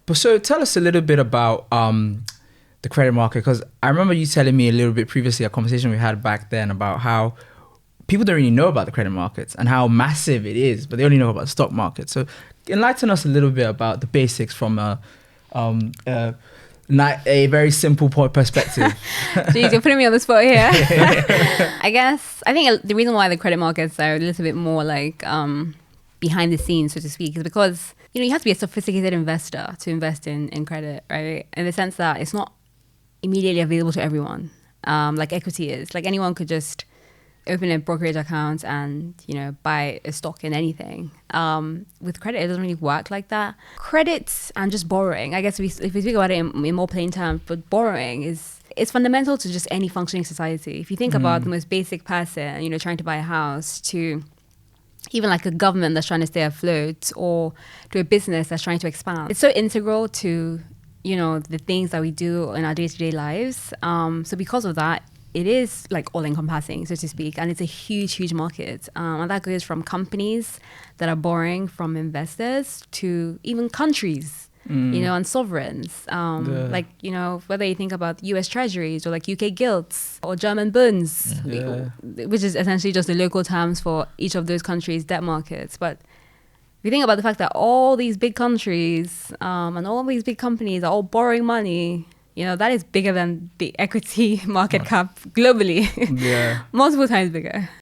But so tell us a little bit about the credit market, because I remember you telling me a little bit previously, a conversation we had back then about how people don't really know about the credit markets and how massive it is, but they only know about the stock market. So enlighten us a little bit about the basics from a very simple perspective. Jeez, you're putting me on the spot here. I think the reason why the credit markets are a little bit more like behind the scenes, so to speak, is because you have to be a sophisticated investor to invest in credit, right? In the sense that it's not immediately available to everyone, like equity is. Like anyone could just open a brokerage account and buy a stock in anything. With credit, it doesn't really work like that. Credit and just borrowing, I guess if we speak about it in more plain terms, but borrowing it's fundamental to just any functioning society. If you think about the most basic person, trying to buy a house, to even like a government that's trying to stay afloat, or to a business that's trying to expand, it's so integral to the things that we do in our day-to-day lives. So because of that, it is like all-encompassing, so to speak, and it's a huge market. And that goes from companies that are borrowing from investors to even countries, and sovereigns. Like, whether you think about US treasuries or like UK gilts or German bonds, which is essentially just the local terms for each of those countries' debt markets. But if you think about the fact that all these big countries and all these big companies are all borrowing money, that is bigger than the equity market cap globally. Multiple times bigger.